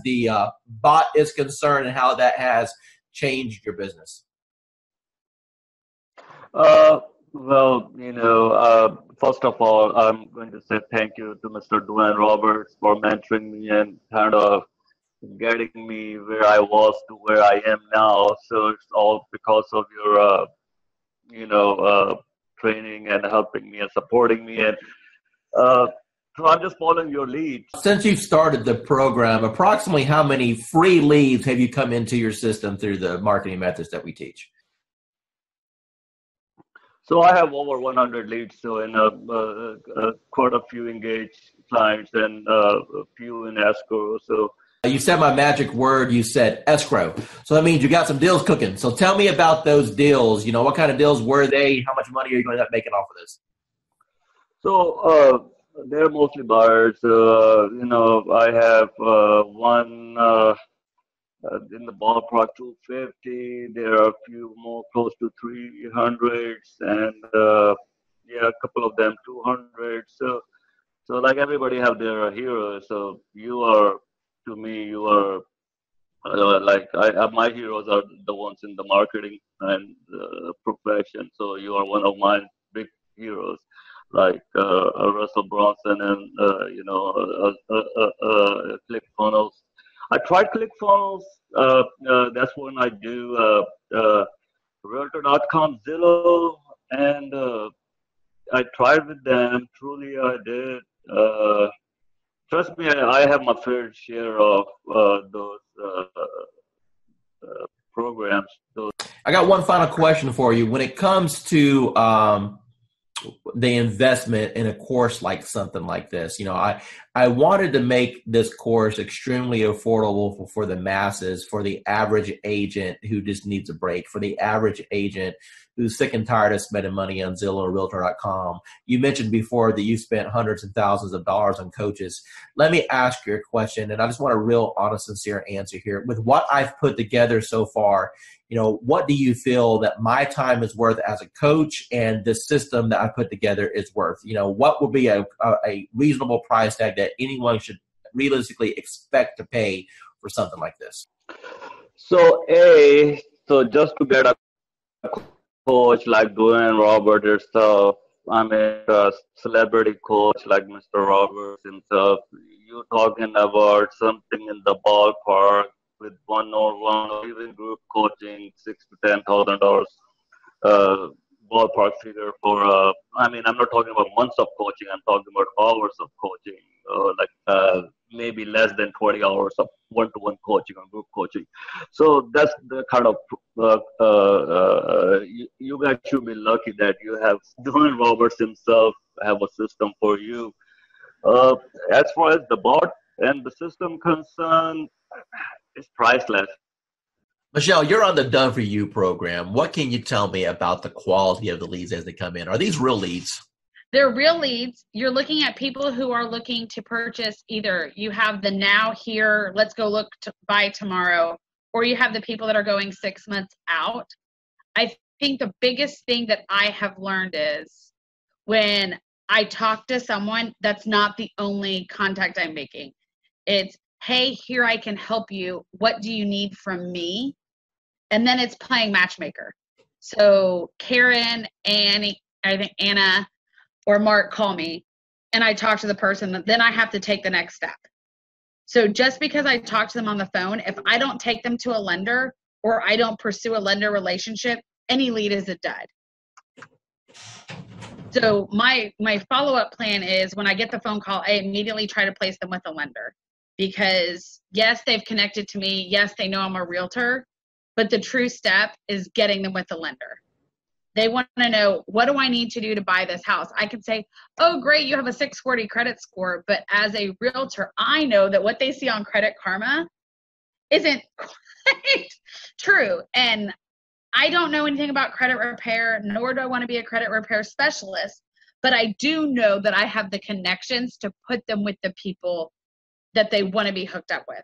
the bot is concerned and how that has changed your business. Well, first of all, I'm going to say thank you to Mr. Dwayne Roberts for mentoring me and kind of getting me where I was to where I am now. So it's all because of your, training and helping me and supporting me. And so I'm just following your lead. Since you started the program, approximately how many free leads have you come into your system through the marketing methods that we teach? So I have over 100 leads, so in quite a few engaged clients and a few in escrow. So you said my magic word, you said escrow. So that means you got some deals cooking. So tell me about those deals. What kind of deals were they? How much money are you going to end up making off of this? So they're mostly buyers. I have one in the ballpark 250. There are a few more close to 300s, and a couple of them 200. So like everybody have their heroes. So to me, you are my heroes are the ones in the marketing and profession. So you are one of my big heroes, like Russell Brunson and ClickFunnels. I tried ClickFunnels. That's when I do Realtor.com, Zillow, and I tried with them. Truly, I did. Trust me, I have my fair share of those programs. I got one final question for you. When it comes to the investment in a course like something like this, I wanted to make this course extremely affordable for the masses, for the average agent who just needs a break, for the average agent who's sick and tired of spending money on Zillow or Realtor.com. You mentioned before that you spent hundreds and thousands of dollars on coaches. Let me ask you a question, and I just want a real honest, sincere answer here. With what I've put together so far, what do you feel that my time is worth as a coach and the system that I put together is worth? What would be a reasonable price tag that anyone should realistically expect to pay for something like this? So just to get a coach like Dwayne Roberts himself, I mean a celebrity coach like Mr. Roberts himself, you're talking about something in the ballpark with one-on-one or even group coaching, $6,000 to $10,000 ballpark figure for. I'm not talking about months of coaching. I'm talking about hours of coaching, maybe less than 20 hours of one-to-one coaching or group coaching. So that's the kind of you guys should be lucky that you have Dwayne Roberts himself have a system for you. As far as the bot and the system concerned, it's priceless. Michelle, you're on the Done For You program. What can you tell me about the quality of the leads as they come in? Are these real leads? They're real leads. You're looking at people who are looking to purchase. Either you have the now, here, let's go look to buy tomorrow, or you have the people that are going 6 months out. I think the biggest thing that I have learned is when I talk to someone, that's not the only contact I'm making. It's, hey, here I can help you. What do you need from me? And then it's playing matchmaker. So Karen, Annie, I think Anna or Mark call me and I talk to the person, then I have to take the next step. So just because I talk to them on the phone, if I don't take them to a lender or I don't pursue a lender relationship, any lead is a dud. So my follow-up plan is when I get the phone call, I immediately try to place them with a lender, because yes, they've connected to me. Yes, they know I'm a realtor, but the true step is getting them with the lender. They want to know, what do I need to do to buy this house? I can say, oh, great, you have a 640 credit score. But as a realtor, I know that what they see on Credit Karma isn't quite true. And I don't know anything about credit repair, nor do I want to be a credit repair specialist, but I do know that I have the connections to put them with the people that they want to be hooked up with.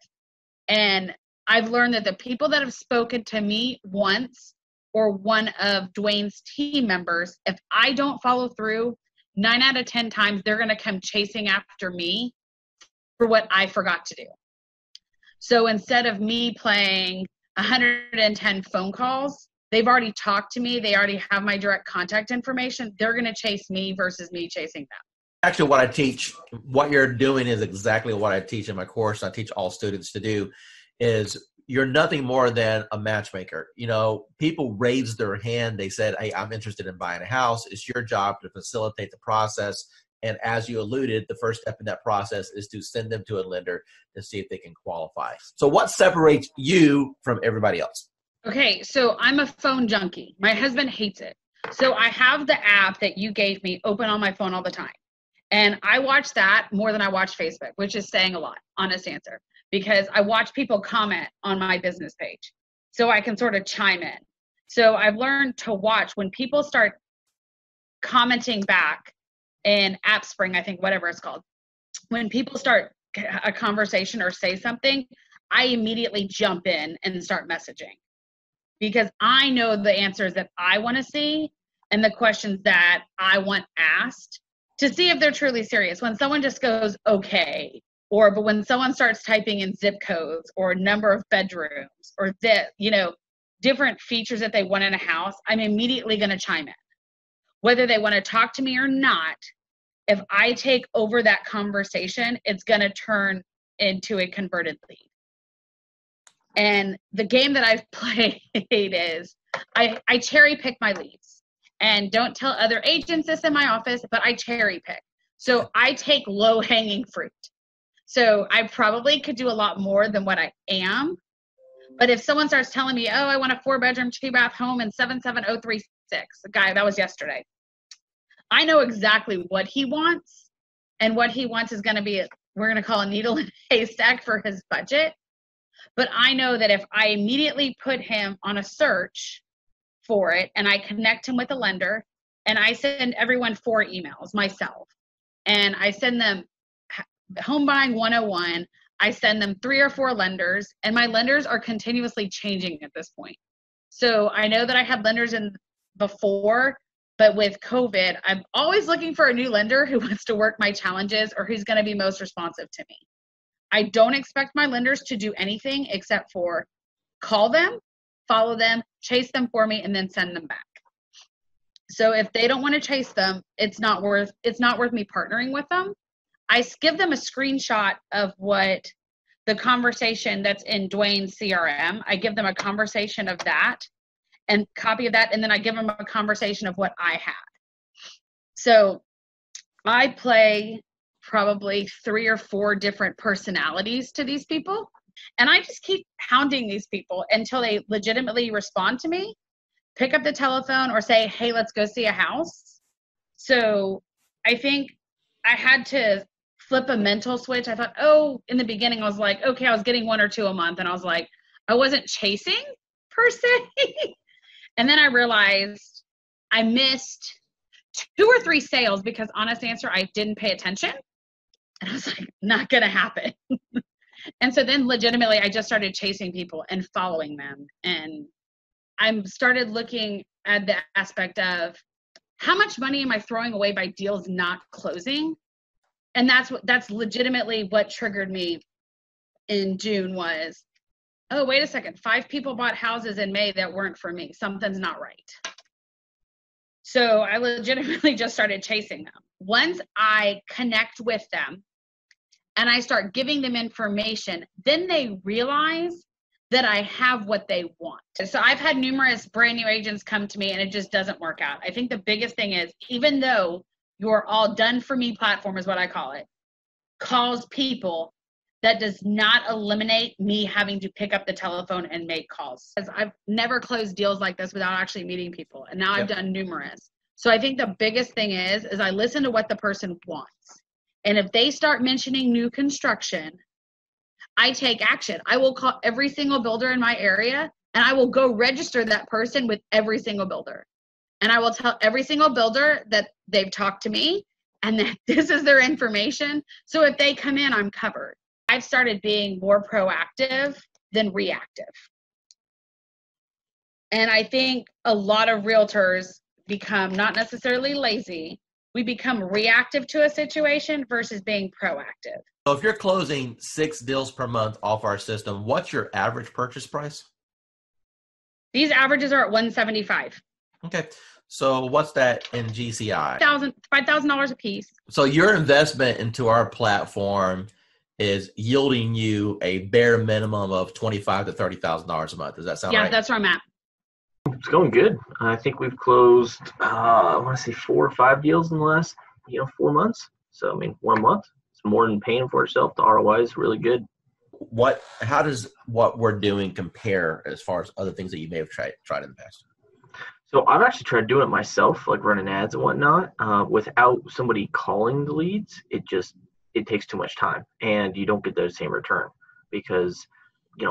And I've learned that the people that have spoken to me once or one of Dwayne's team members, if I don't follow through, 9 out of 10 times, they're going to come chasing after me for what I forgot to do. So instead of me playing 110 phone calls, they've already talked to me. They already have my direct contact information. They're going to chase me versus me chasing them. Actually, what I teach, what you're doing is exactly what I teach in my course. I teach all students to do is you're nothing more than a matchmaker. You know, people raised their hand. They said, hey, I'm interested in buying a house. It's your job to facilitate the process. And as you alluded, the first step in that process is to send them to a lender to see if they can qualify. So what separates you from everybody else? Okay, so I'm a phone junkie. My husband hates it. So I have the app that you gave me open on my phone all the time. And I watch that more than I watch Facebook, which is saying a lot, honest answer, because I watch people comment on my business page. So I can sort of chime in. So I've learned to watch when people start commenting back in AppSpring, I think, whatever it's called. When people start a conversation or say something, I immediately jump in and start messaging, because I know the answers that I want to see and the questions that I want asked to see if they're truly serious. When someone just goes, okay, but when someone starts typing in zip codes or number of bedrooms or different features that they want in a house, I'm immediately going to chime in. Whether they want to talk to me or not, if I take over that conversation, it's going to turn into a converted lead. And the game that I've played is I cherry pick my leads. And don't tell other agents this in my office, but I cherry pick. So I take low hanging fruit. So I probably could do a lot more than what I am. But if someone starts telling me, oh, I want a 4-bedroom, 2-bath home in 77036, the guy, that was yesterday. I know exactly what he wants. And what he wants is going to be, we're going to call a needle in a haystack for his budget. But I know that if I immediately put him on a search for it and I connect him with a lender, and I send everyone 4 emails myself, and I send them Home Buying 101, I send them 3 or 4 lenders, and my lenders are continuously changing at this point. So I know that I had lenders in before, but with COVID, I'm always looking for a new lender who wants to work my challenges or who's going to be most responsive to me. I don't expect my lenders to do anything except for call them, follow them, chase them for me, and then send them back. So if they don't want to chase them, it's not worth me partnering with them. I give them a screenshot of what the conversation that's in Dwayne's CRM. I give them a conversation of that and copy of that, and then I give them a conversation of what I had. So I play probably 3 or 4 different personalities to these people. And I just keep hounding these people until they legitimately respond to me, pick up the telephone, or say, hey, let's go see a house. So I think I had to flip a mental switch. I thought, in the beginning, I was like, okay, I was getting 1 or 2 a month. And I was like, I wasn't chasing per se. And then I realized I missed 2 or 3 sales because, honest answer, I didn't pay attention. And I was like, not going to happen. And so then legitimately, I just started chasing people and following them. And I started looking at the aspect of, how much money am I throwing away by deals not closing? And that's legitimately what triggered me in June was, oh, wait a second, 5 people bought houses in May that weren't for me. Something's not right. So I legitimately just started chasing them. Once I connect with them and I start giving them information, then they realize that I have what they want. So I've had numerous brand new agents come to me and it just doesn't work out. I think the biggest thing is, even though your all done for me platform is what I call it, calls people, that does not eliminate me having to pick up the telephone and make calls. Because I've never closed deals like this without actually meeting people. And now I've done numerous. So I think the biggest thing is I listen to what the person wants. And if they start mentioning new construction, I take action. I will call every single builder in my area and I will go register that person with every single builder. And I will tell every single builder that they've talked to me and that this is their information. So if they come in, I'm covered. I've started being more proactive than reactive. And I think a lot of realtors become not necessarily lazy. We become reactive to a situation versus being proactive. So if you're closing 6 deals per month off our system, what's your average purchase price? These averages are at $175. Okay. So what's that in GCI? $5,000 a piece. So your investment into our platform is yielding you a bare minimum of $25,000 to $30,000 a month. Does that sound right? Yeah, that's where I'm at. It's going good. I think we've closed, I want to say 4 or 5 deals in the last, 4 months. So, 1 month, it's more than paying for itself. The ROI is really good. How does what we're doing compare as far as other things that you may have tried in the past? So I've actually tried doing it myself, like running ads and whatnot, without somebody calling the leads. It takes too much time and you don't get the same return because,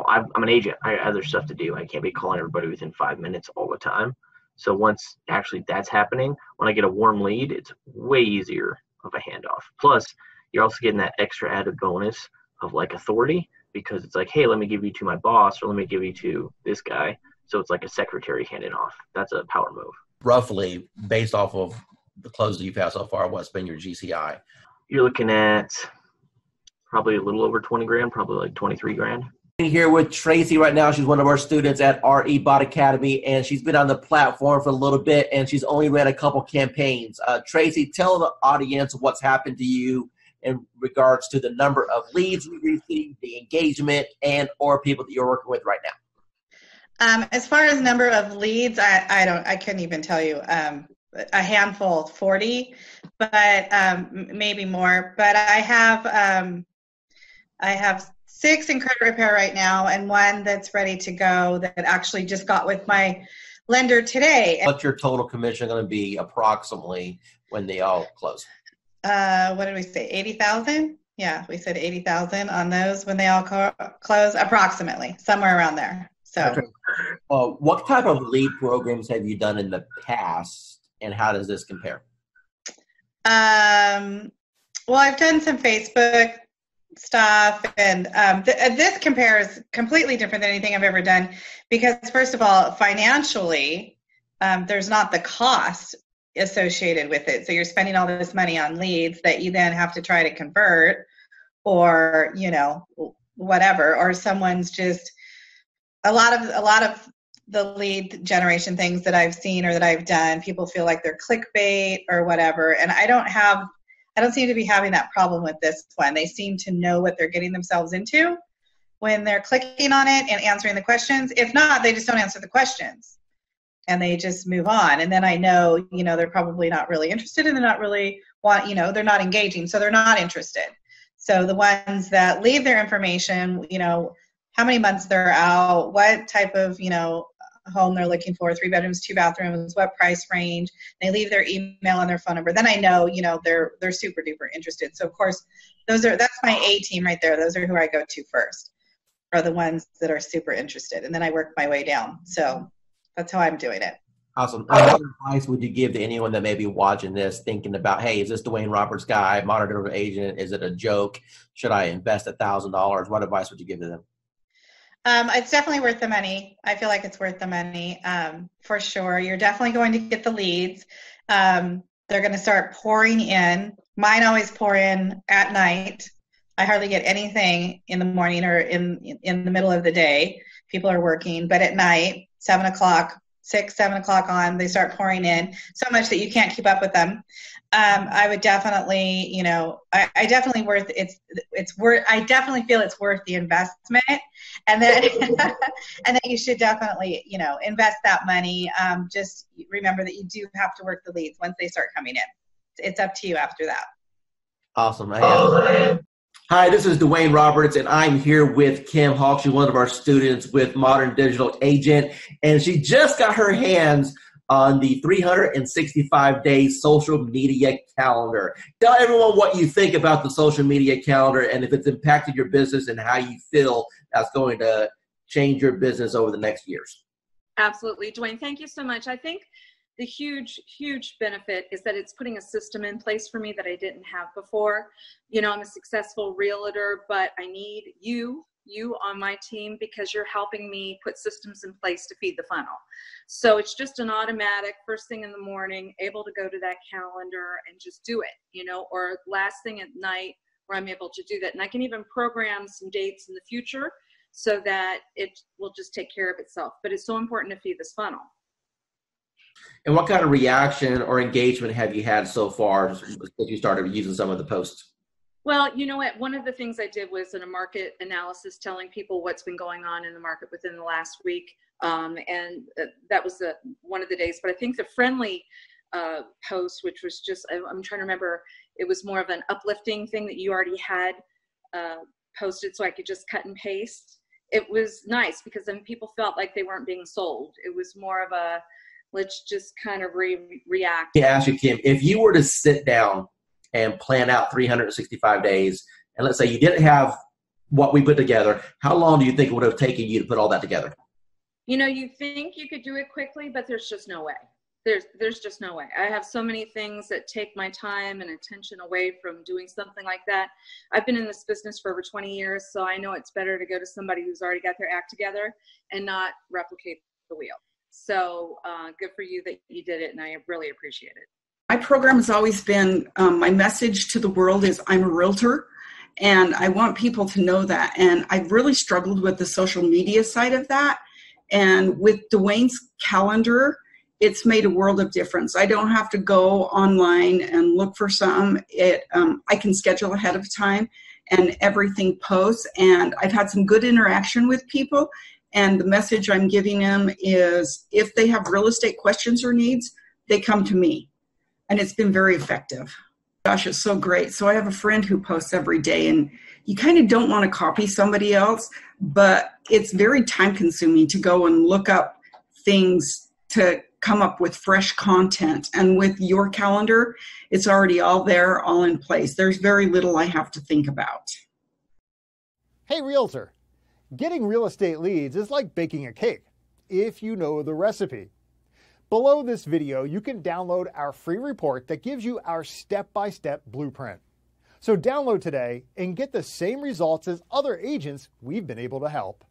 I'm an agent. I have other stuff to do. I can't be calling everybody within 5 minutes all the time. So once actually that's happening, when I get a warm lead, it's way easier of a handoff. Plus, you're also getting that extra added bonus of like authority because it's like, hey, let me give you to my boss or let me give you to this guy. So it's like a secretary handing off. That's a power move. Roughly, based off of the closes you've had so far, what's been your GCI? You're looking at probably a little over 20 grand, probably like 23 grand. Here with Tracy right now. She's one of our students at RE Bot Academy, and she's been on the platform for a little bit, and she's only ran a couple campaigns. Tracy, tell the audience what's happened to you in regards to the number of leads we received, the engagement, and or people that you're working with right now. As far as number of leads, I couldn't even tell you. A handful, 40, but maybe more. But I have 6 in credit repair right now, and 1 that's ready to go that actually just got with my lender today. What's your total commission going to be approximately when they all close? What did we say? 80,000? Yeah, we said 80,000 on those when they all close, approximately somewhere around there. So, okay. What type of lead programs have you done in the past, and how does this compare? Well, I've done some Facebook stuff, and this compares completely different than anything I've ever done because, first of all, financially, there's not the cost associated with it. So you're spending all this money on leads that you then have to try to convert or, whatever, or someone's just a lot of the lead generation things that I've seen or that I've done, people feel like they're clickbait or whatever. And I don't seem to be having that problem with this one. They seem to know what they're getting themselves into when they're clicking on it and answering the questions. If not, they just don't answer the questions and they just move on. And then I know, they're probably not really interested and they're not really they're not engaging. So they're not interested. So the ones that leave their information, how many months they're out, what type of, home they're looking for, 3 bedrooms, 2 bathrooms, what price range, they leave their email and their phone number, then I know, they're super duper interested. So of course, that's my A team right there. Those are who I go to first, are the ones that are super interested. And then I work my way down. So that's how I'm doing it. Awesome. What advice would you give to anyone that may be watching this thinking about, hey, is this Dwayne Roberts guy, modern day agent? Is it a joke? Should I invest $1,000? What advice would you give to them? It's definitely worth the money. I feel like it's worth the money for sure. You're definitely going to get the leads. They're going to start pouring in. Mine always pour in at night. I hardly get anything in the morning or in the middle of the day. People are working, but at night, 7 o'clock on, they start pouring in so much that you can't keep up with them. I would definitely, I definitely feel it's worth the investment, and then and then you should definitely, invest that money. Just remember that you do have to work the leads once they start coming in. It's up to you after that. Awesome. Hi, this is Dwayne Roberts, and I'm here with Kim Hawk. She's one of our students with Modern Digital Agent, and she just got her hands on the 365-day social media calendar. Tell everyone what you think about the social media calendar and if it's impacted your business and how you feel that's going to change your business over the next years. Absolutely. Dwayne, thank you so much. I think the huge benefit is that it's putting a system in place for me that I didn't have before. I'm a successful realtor, but I need you on my team because you're helping me put systems in place to feed the funnel. So it's just an automatic first thing in the morning, able to go to that calendar and just do it, or last thing at night where I'm able to do that. And I can even program some dates in the future so that it will just take care of itself. But it's so important to feed this funnel. And what kind of reaction or engagement have you had so far since you started using some of the posts? Well, you know what? One of the things I did was a market analysis telling people what's been going on in the market within the last week. And that was one of the days. But I think the friendly post, which was just, I'm trying to remember, it was more of an uplifting thing that you already had posted so I could just cut and paste. It was nice because then people felt like they weren't being sold. It was more of a, let's just kind of react. Let me ask you, Kim, if you were to sit down and plan out 365 days, and let's say you didn't have what we put together, how long do you think it would have taken you to put all that together? You think you could do it quickly, but there's just no way. There's just no way. I have so many things that take my time and attention away from doing something like that. I've been in this business for over 20 years, so I know it's better to go to somebody who's already got their act together and not replicate the wheel. So good for you that you did it, and I really appreciate it. My program has always been, my message to the world is I'm a realtor, and I want people to know that. And I've really struggled with the social media side of that. And with Dwayne's calendar, it's made a world of difference. I don't have to go online and look for something. I can schedule ahead of time, and everything posts. And I've had some good interaction with people. And the message I'm giving them is if they have real estate questions or needs, they come to me. And it's been very effective. Gosh, it's so great. So I have a friend who posts every day, and you kind of don't want to copy somebody else, but it's very time consuming to go and look up things to come up with fresh content. And with your calendar, it's already all there, all in place. There's very little I have to think about. Hey, realtor. Getting real estate leads is like baking a cake, if you know the recipe. Below this video, you can download our free report that gives you our step-by-step blueprint. So download today and get the same results as other agents we've been able to help.